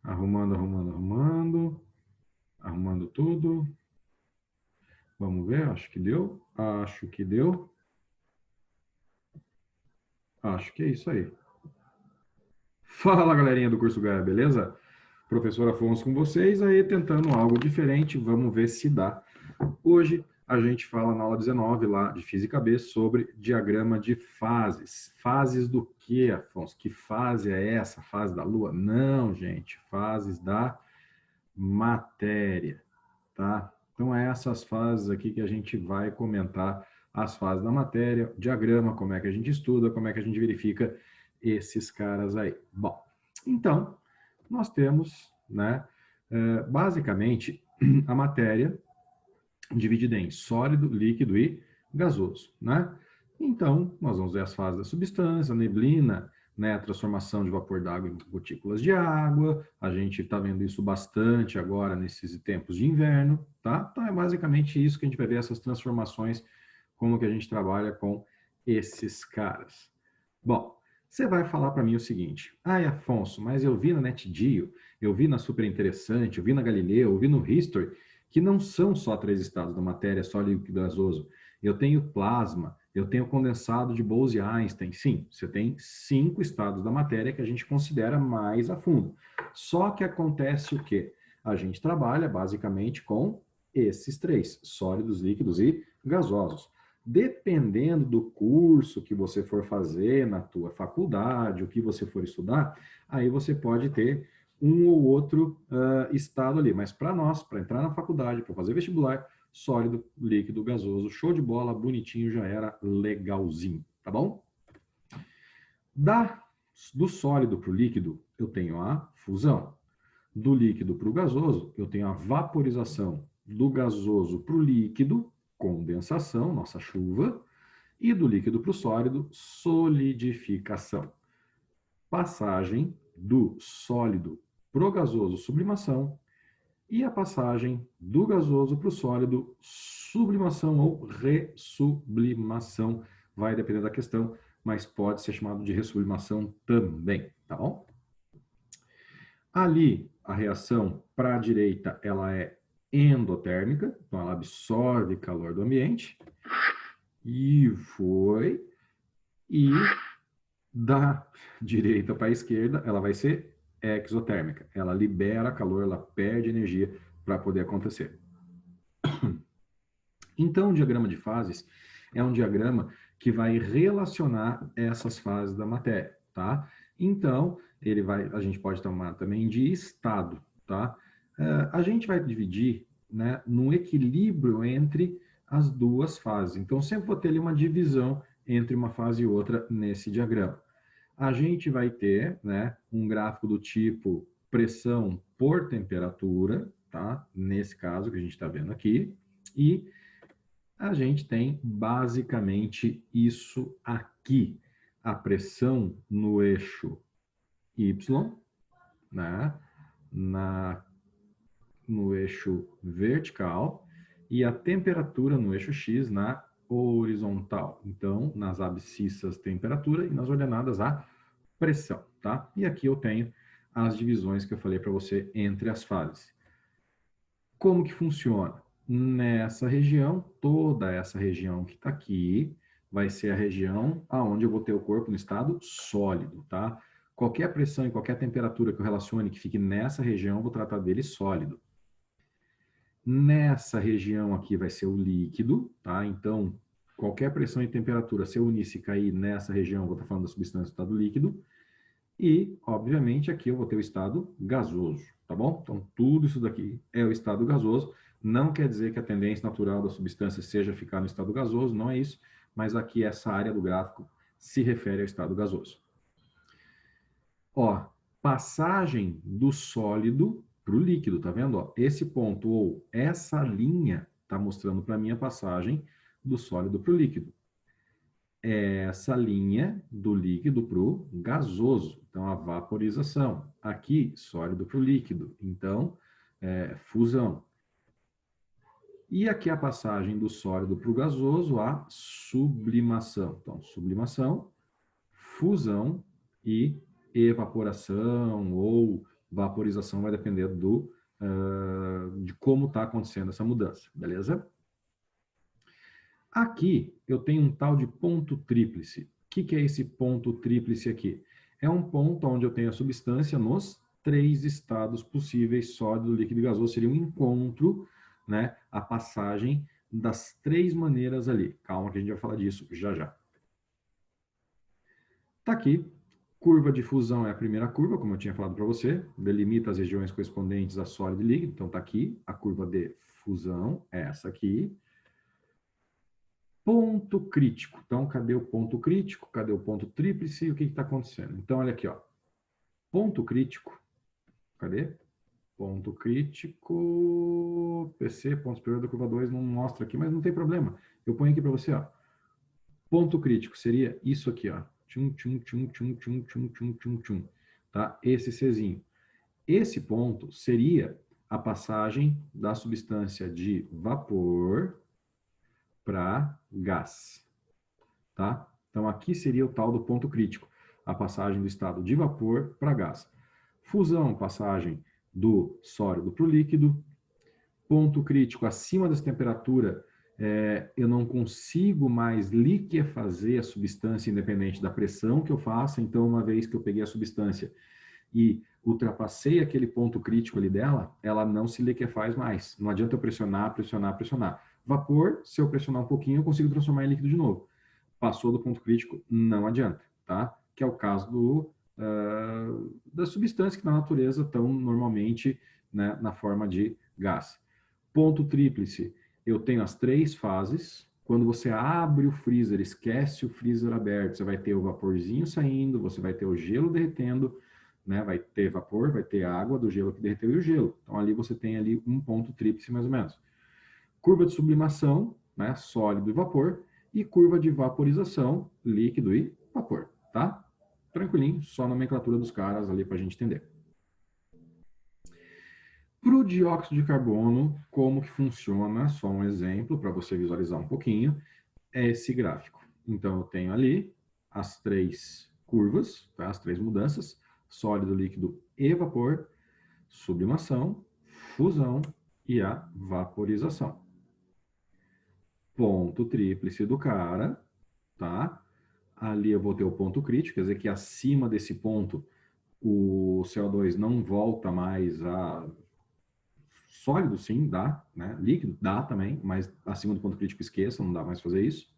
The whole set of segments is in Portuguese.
Arrumando, arrumando, arrumando. Arrumando tudo. Vamos ver, acho que deu. Acho que deu. Acho que é isso aí. Fala, galerinha do Curso Gaia, beleza? Professor Afonso com vocês, aí tentando algo diferente, vamos ver se dá. Hoje a gente fala na aula 19 lá de Física B sobre diagrama de fases. Fases do que, Afonso? Que fase é essa? Fase da Lua? Não, gente, fases da matéria, tá? Então, é essas fases aqui que a gente vai comentar, as fases da matéria, diagrama, como é que a gente estuda, como é que a gente verifica esses caras aí. Bom, então, nós temos, né, basicamente, a matéria dividida em sólido, líquido e gasoso, né? Então, nós vamos ver as fases da substância, a neblina, né, a transformação de vapor d'água em gotículas de água. A gente está vendo isso bastante agora nesses tempos de inverno, tá? Então, é basicamente isso que a gente vai ver, essas transformações, como que a gente trabalha com esses caras. Bom, você vai falar para mim o seguinte: ai, Afonso, mas eu vi na NetGeo, eu vi na Super Interessante, eu vi na Galileu, eu vi no History, que não são só três estados da matéria, sólido, líquido e gasoso. Eu tenho plasma, eu tenho condensado de Bose-Einstein. Sim, você tem 5 estados da matéria que a gente considera mais a fundo. Só que acontece o quê? A gente trabalha basicamente com esses três, sólidos, líquidos e gasosos. Dependendo do curso que você for fazer na tua faculdade, o que você for estudar, aí você pode ter um ou outro estado ali. Mas para nós, para entrar na faculdade, para fazer vestibular, sólido, líquido, gasoso, show de bola, bonitinho, já era legalzinho, tá bom? Do sólido para o líquido, eu tenho a fusão. Do líquido para o gasoso, eu tenho a vaporização. Do gasoso para o líquido, condensação, nossa chuva. E do líquido para o sólido, solidificação. Passagem do sólido para o gasoso, sublimação. E a passagem do gasoso para o sólido, sublimação ou ressublimação. Vai depender da questão, mas pode ser chamado de ressublimação também, tá bom? Ali, a reação para a direita, ela é endotérmica, então ela absorve calor do ambiente. E foi. E da direita para a esquerda, ela vai ser exotérmica. Ela libera calor, ela perde energia para poder acontecer. Então, o diagrama de fases é um diagrama que vai relacionar essas fases da matéria, tá? Então, a gente pode tomar também de estado, tá? A gente vai dividir, né, num equilíbrio entre as duas fases. Então, sempre vou ter ali uma divisão entre uma fase e outra nesse diagrama. A gente vai ter, né, um gráfico do tipo pressão por temperatura, tá? Nesse caso que a gente está vendo aqui. E a gente tem basicamente isso aqui. A pressão no eixo Y, né? No eixo vertical, e a temperatura no eixo X na horizontal. Então, nas abscissas, temperatura, e nas ordenadas, a pressão, tá? E aqui eu tenho as divisões que eu falei para você entre as fases. Como que funciona? Nessa região, toda essa região que está aqui, vai ser a região aonde eu vou ter o corpo no estado sólido, tá? Qualquer pressão e qualquer temperatura que eu relacione que fique nessa região, eu vou tratar dele sólido. Nessa região aqui vai ser o líquido, tá? Então, qualquer pressão e temperatura, se eu unisse e cair nessa região, eu vou estar falando da substância do estado líquido. E, obviamente, aqui eu vou ter o estado gasoso, tá bom? Então, tudo isso daqui é o estado gasoso. Não quer dizer que a tendência natural da substância seja ficar no estado gasoso, não é isso. Mas aqui essa área do gráfico se refere ao estado gasoso. Ó, passagem do sólido para o líquido, tá vendo? Ó, esse ponto ou essa linha está mostrando para mim a passagem do sólido para o líquido. Essa linha do líquido para o gasoso, então a vaporização. Aqui, sólido para o líquido, então fusão. E aqui a passagem do sólido para o gasoso, a sublimação. Então, sublimação, fusão e evaporação ou Vaporização vai depender de como está acontecendo essa mudança, beleza? Aqui eu tenho um tal de ponto tríplice. O que é esse ponto tríplice aqui? É um ponto onde eu tenho a substância nos 3 estados possíveis, sólido, líquido e gasoso. Seria um encontro, né? A passagem das 3 maneiras ali. Calma que a gente vai falar disso já já. Tá aqui. Curva de fusão é a primeira curva, como eu tinha falado para você. Delimita as regiões correspondentes a sólido e líquido. Então tá aqui. A curva de fusão é essa aqui. Ponto crítico. Então, cadê o ponto crítico? Cadê o ponto tríplice? O que está acontecendo? Então, olha aqui, ó. Ponto crítico. Cadê? Ponto crítico. PC, ponto superior da curva 2, não mostra aqui, mas não tem problema. Eu ponho aqui para você, ó. Ponto crítico seria isso aqui, ó. Tchum, tchum, tchum, tchum, tchum, tchum, tchum, tchum, tchum. Tá? Esse Czinho. Esse ponto seria a passagem da substância de vapor para gás. Tá? Então, aqui seria o tal do ponto crítico, a passagem do estado de vapor para gás. Fusão, passagem do sólido para o líquido. Ponto crítico, acima dessa temperatura, eu não consigo mais liquefazer a substância independente da pressão que eu faça. Então, uma vez que eu peguei a substância e ultrapassei aquele ponto crítico ali dela, ela não se liquefaz mais. Não adianta eu pressionar, pressionar, pressionar. Vapor, se eu pressionar um pouquinho, eu consigo transformar em líquido de novo. Passou do ponto crítico, não adianta, tá? Que é o caso das substâncias que na natureza estão normalmente, né, na forma de gás. Ponto tríplice, eu tenho as 3 fases. Quando você abre o freezer, esquece o freezer aberto, você vai ter o vaporzinho saindo, você vai ter o gelo derretendo, né? Vai ter vapor, vai ter água do gelo que derreteu e o gelo. Então ali você tem ali um ponto tríplice mais ou menos. Curva de sublimação, né? Sólido e vapor, e curva de vaporização, líquido e vapor, tá? Tranquilinho, só a nomenclatura dos caras ali para a gente entender. Para o dióxido de carbono, como que funciona? Só um exemplo para você visualizar um pouquinho, é esse gráfico. Então, eu tenho ali as 3 curvas, tá? As 3 mudanças, sólido, líquido e vapor, sublimação, fusão e a vaporização. Ponto tríplice do cara, tá? Ali eu vou ter o ponto crítico, quer dizer que acima desse ponto o CO2 não volta mais a sólido, sim, dá, né? Líquido, dá também, mas acima do ponto crítico esqueça, não dá mais fazer isso.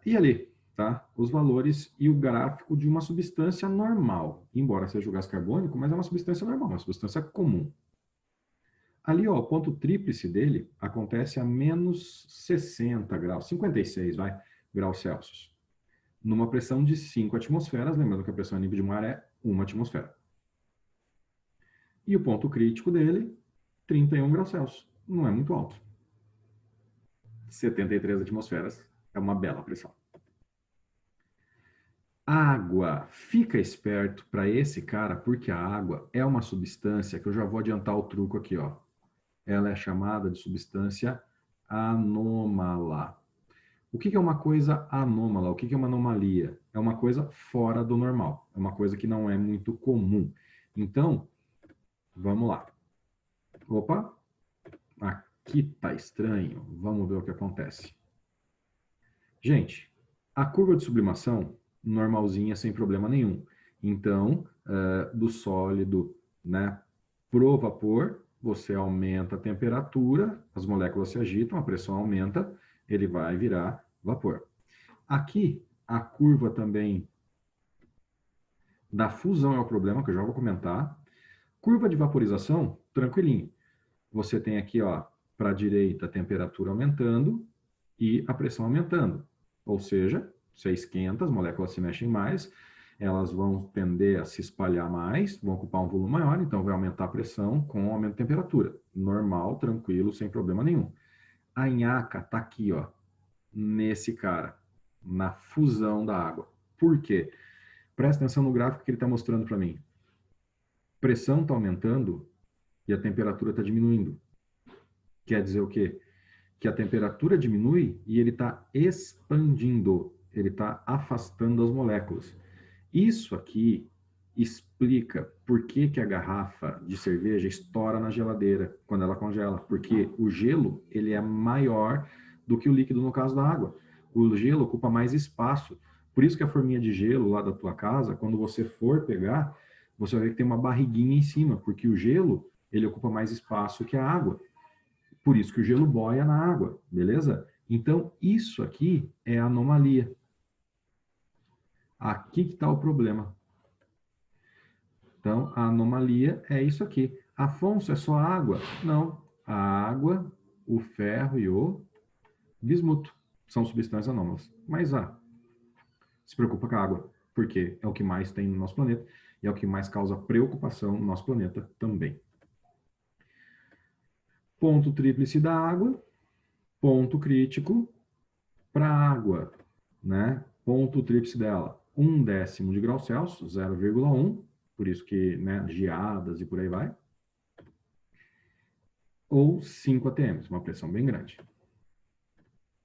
E ali, tá? Os valores e o gráfico de uma substância normal, embora seja o gás carbônico, mas é uma substância normal, uma substância comum. Ali, ó, o ponto tríplice dele acontece a menos 60 graus, 56, graus Celsius. Numa pressão de 5 atmosferas, lembrando que a pressão a nível de mar é 1 atmosfera. E o ponto crítico dele, 31 graus Celsius. Não é muito alto. 73 atmosferas é uma bela pressão. Água. Fica esperto para esse cara, porque a água é uma substância que eu já vou adiantar o truco aqui, ó. Ela é chamada de substância anômala. O que é uma coisa anômala? O que é uma anomalia? É uma coisa fora do normal. É uma coisa que não é muito comum. Então, vamos lá. Opa, aqui tá estranho. Vamos ver o que acontece. Gente, a curva de sublimação, normalzinha, sem problema nenhum. Então, do sólido, né, pro vapor, você aumenta a temperatura, as moléculas se agitam, a pressão aumenta, ele vai virar vapor. Aqui, a curva também da fusão é o problema, que eu já vou comentar. Curva de vaporização, tranquilinho. Você tem aqui, ó, para a direita, a temperatura aumentando e a pressão aumentando. Ou seja, você esquenta, as moléculas se mexem mais, elas vão tender a se espalhar mais, vão ocupar um volume maior, então vai aumentar a pressão com o aumento de temperatura. Normal, tranquilo, sem problema nenhum. A nhaca está aqui, ó, nesse cara, na fusão da água. Por quê? Presta atenção no gráfico que ele está mostrando para mim. Pressão está aumentando e a temperatura está diminuindo. Quer dizer o quê? Que a temperatura diminui e ele está expandindo, ele está afastando as moléculas. Isso aqui explica por que que a garrafa de cerveja estoura na geladeira quando ela congela. Porque o gelo, ele é maior do que o líquido no caso da água. O gelo ocupa mais espaço. Por isso que a forminha de gelo lá da tua casa, quando você for pegar, você vai ver que tem uma barriguinha em cima, porque o gelo, ele ocupa mais espaço que a água. Por isso que o gelo boia na água, beleza? Então, isso aqui é anomalia. Aqui que está o problema. Então, a anomalia é isso aqui. Afonso, é só água? Não. A água, o ferro e o bismuto são substâncias anômalas. Mas se preocupa com a água, porque é o que mais tem no nosso planeta e é o que mais causa preocupação no nosso planeta também. Ponto tríplice da água, ponto crítico para a água, né? Ponto tríplice dela, 1/10 de grau Celsius, 0,1, por isso que, né, geadas e por aí vai. Ou 5 atm, uma pressão bem grande.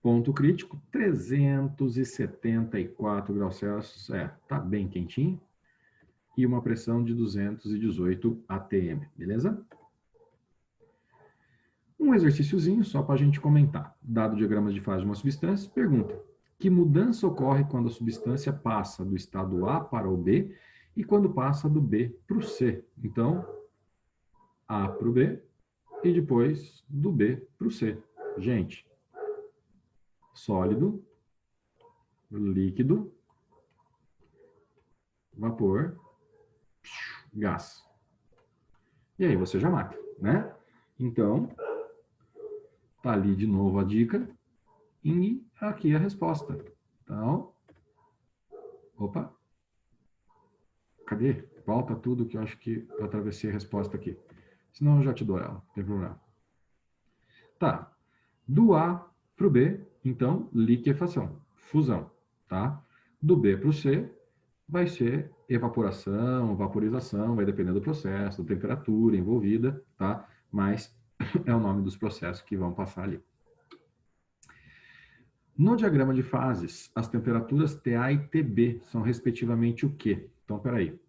Ponto crítico, 374 graus Celsius, tá bem quentinho, e uma pressão de 218 atm, beleza? Um exercíciozinho só para a gente comentar. Dado diagramas de fase de uma substância, pergunta: que mudança ocorre quando a substância passa do estado A para o B e quando passa do B para o C? Então, A para o B e depois do B para o C. Gente, sólido, líquido, vapor, gás. E aí você já mata, né? Então, tá ali de novo a dica e aqui a resposta. Então, opa, cadê? Volta tudo que eu acho que eu atravessei a resposta aqui. Senão eu já te dou ela, não tem problema. Tá, do A para o B, então, liquefação, fusão, tá? Do B para o C, vai ser evaporação, vaporização, vai depender do processo, da temperatura envolvida, tá? Mas é o nome dos processos que vão passar ali. No diagrama de fases, as temperaturas TA e TB são respectivamente o quê? Então, peraí.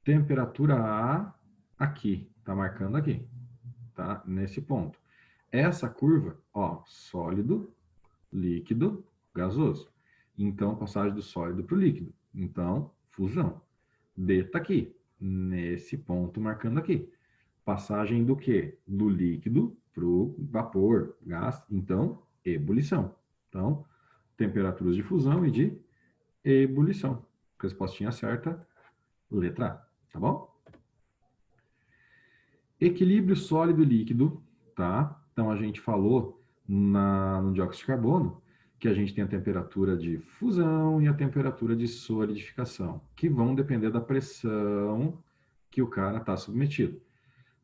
Temperatura A aqui, tá marcando aqui, tá? Nesse ponto. Essa curva, ó, sólido, líquido, gasoso. Então, passagem do sólido para o líquido. Então, fusão. D está aqui, nesse ponto marcando aqui. Passagem do quê? Do líquido para o vapor, gás. Então, ebulição. Então, temperaturas de fusão e de ebulição. Respostinha certa, letra A, tá bom? Equilíbrio sólido e líquido, tá? Então, a gente falou no dióxido de carbono que a gente tem a temperatura de fusão e a temperatura de solidificação, que vão depender da pressão que o cara está submetido.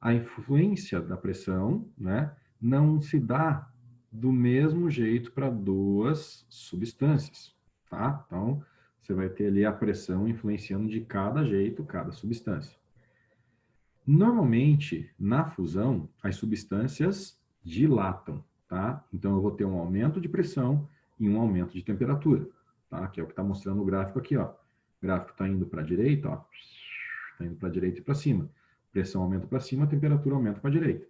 A influência da pressão, né, não se dá do mesmo jeito para duas substâncias, tá? Então, você vai ter ali a pressão influenciando de cada jeito, cada substância. Normalmente, na fusão, as substâncias dilatam, tá? Então, eu vou ter um aumento de pressão e um aumento de temperatura, tá? Que é o que está mostrando o gráfico aqui, ó. O gráfico está indo para a direita, ó. Está indo para a direita e para cima. Pressão aumenta para cima, temperatura aumenta para a direita.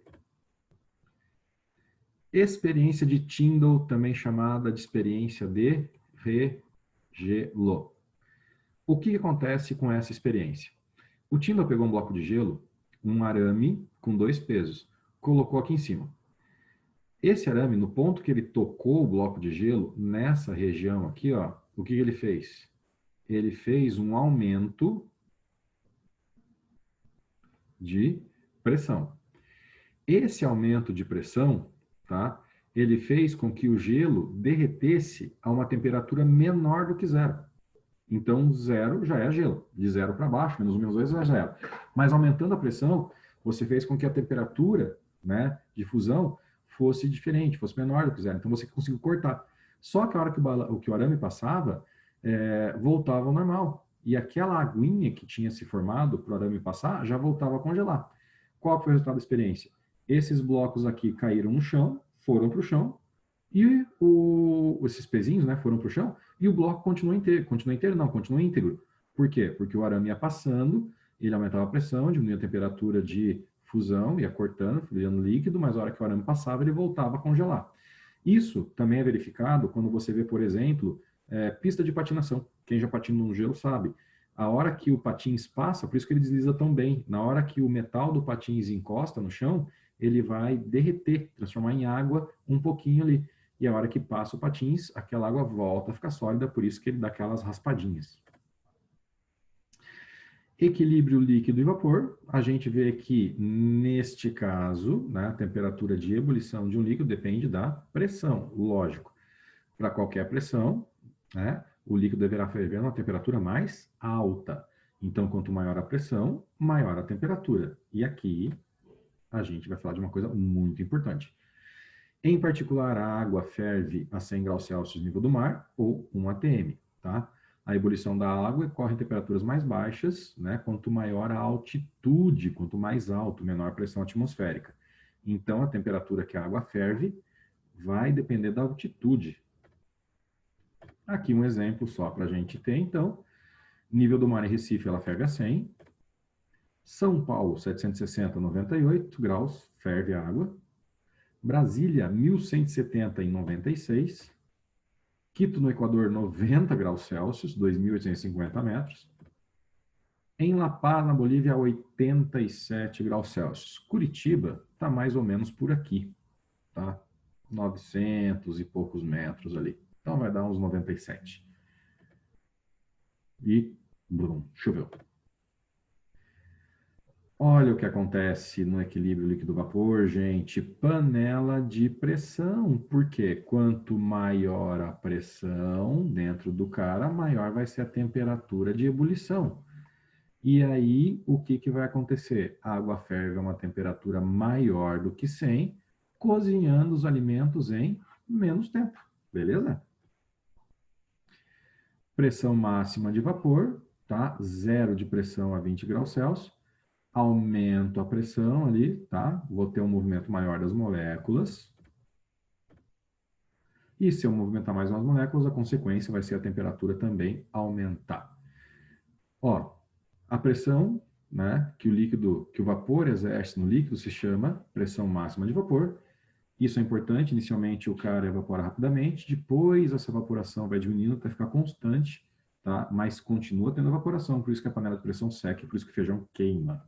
Experiência de Tyndall, também chamada de experiência de regelo. O que acontece com essa experiência? O Tyndall pegou um bloco de gelo, um arame com 2 pesos, colocou aqui em cima. Esse arame, no ponto que ele tocou o bloco de gelo, nessa região aqui, ó, o que ele fez? Ele fez um aumento de pressão. Esse aumento de pressão, tá? Ele fez com que o gelo derretesse a uma temperatura menor do que zero. Então, zero já é gelo. De zero para baixo, menos 1, menos 2 é zero. Mas aumentando a pressão, você fez com que a temperatura, né, de fusão fosse diferente, fosse menor do que zero. Então, você conseguiu cortar. Só que a hora que o arame passava, voltava ao normal. E aquela aguinha que tinha se formado para o arame passar, já voltava a congelar. Qual foi o resultado da experiência? Esses blocos aqui caíram no chão, foram para o chão, e esses pezinhos, né, foram para o chão, e o bloco continua inteiro. Continua inteiro? Não, continua íntegro. Por quê? Porque o arame ia passando, ele aumentava a pressão, diminuía a temperatura de fusão, ia cortando, virando líquido, mas a hora que o arame passava, ele voltava a congelar. Isso também é verificado quando você vê, por exemplo, pista de patinação. Quem já patina no gelo sabe. A hora que o patins passa, por isso que ele desliza tão bem, na hora que o metal do patins encosta no chão, ele vai derreter, transformar em água um pouquinho ali. E a hora que passa o patins, aquela água volta a ficar sólida, por isso que ele dá aquelas raspadinhas. Equilíbrio líquido e vapor, a gente vê que, neste caso, né, a temperatura de ebulição de um líquido depende da pressão, lógico. Para qualquer pressão, né, o líquido deverá ferver a uma temperatura mais alta. Então, quanto maior a pressão, maior a temperatura. E aqui, a gente vai falar de uma coisa muito importante. Em particular, a água ferve a 100 graus Celsius nível do mar, ou 1 atm, tá? A ebulição da água ocorre em temperaturas mais baixas, né? Quanto maior a altitude, quanto mais alto, menor a pressão atmosférica. Então, a temperatura que a água ferve vai depender da altitude. Aqui um exemplo só para a gente ter, então. Nível do mar em Recife, ela ferve a 100. São Paulo, 760, 98 graus, ferve a água. Brasília, 1170 em 96. Quito, no Equador, 90 graus Celsius, 2.850 metros. Em La Paz, na Bolívia, 87 graus Celsius. Curitiba está mais ou menos por aqui, tá? 900 e poucos metros ali. Então vai dar uns 97. E, blum, choveu. Olha o que acontece no equilíbrio líquido-vapor, gente. Panela de pressão. Por quê? Quanto maior a pressão dentro do cara, maior vai ser a temperatura de ebulição. E aí, o que vai acontecer? A água ferve a uma temperatura maior do que 100, cozinhando os alimentos em menos tempo. Beleza? Pressão máxima de vapor, tá? Zero de pressão a 20 graus Celsius. Aumento a pressão ali, tá? Vou ter um movimento maior das moléculas. E se eu movimentar mais as moléculas, a consequência vai ser a temperatura também aumentar. Ó, a pressão, né, que o vapor exerce no líquido se chama pressão máxima de vapor. Isso é importante, inicialmente o cara evapora rapidamente, depois essa evaporação vai diminuindo até ficar constante, tá? Mas continua tendo evaporação, por isso que a panela de pressão seca, por isso que o feijão queima.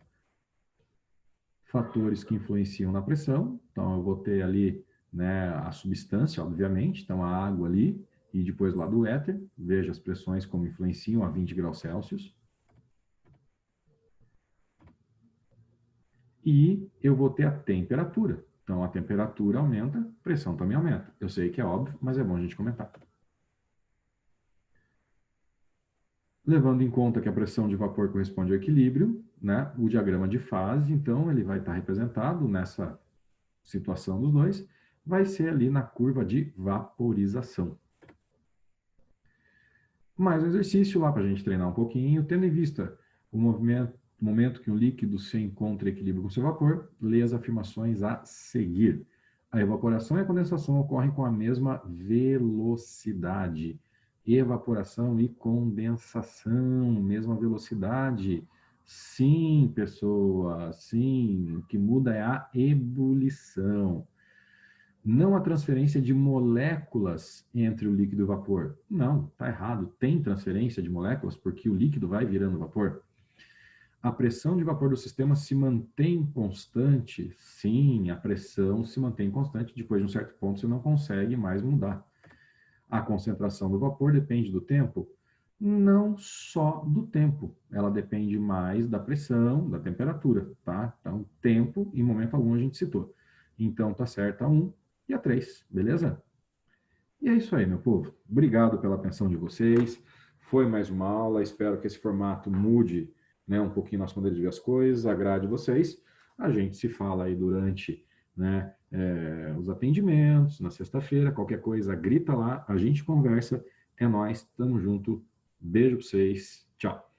Fatores que influenciam na pressão, então eu vou ter ali, né, a substância, obviamente, então a água ali, e depois lá do éter, veja as pressões como influenciam a 20 graus Celsius. E eu vou ter a temperatura, então a temperatura aumenta, a pressão também aumenta. Eu sei que é óbvio, mas é bom a gente comentar. Levando em conta que a pressão de vapor corresponde ao equilíbrio, né, o diagrama de fase, então, ele vai estar representado nessa situação dos dois, vai ser ali na curva de vaporização. Mais um exercício lá para a gente treinar um pouquinho, tendo em vista o momento que um líquido se encontra em equilíbrio com seu vapor, lê as afirmações a seguir. A evaporação e a condensação ocorrem com a mesma velocidade. Evaporação e condensação, mesma velocidade. Sim, pessoa, sim. O que muda é a ebulição. Não a transferência de moléculas entre o líquido e o vapor. Não, está errado. Tem transferência de moléculas porque o líquido vai virando vapor. A pressão de vapor do sistema se mantém constante? Sim, a pressão se mantém constante. Depois de um certo ponto, você não consegue mais mudar. A concentração do vapor depende do tempo? Não só do tempo. Ela depende mais da pressão, da temperatura, tá? Então, tempo, em momento algum, a gente citou. Então, tá certo a 1 e a 3, beleza? E é isso aí, meu povo. Obrigado pela atenção de vocês. Foi mais uma aula. Espero que esse formato mude, né, um pouquinho nossa maneira de ver as coisas, agrade vocês. A gente se fala aí durante, né, os atendimentos, na sexta-feira. Qualquer coisa, grita lá, a gente conversa. É nóis, tamo junto. Beijo pra vocês. Tchau.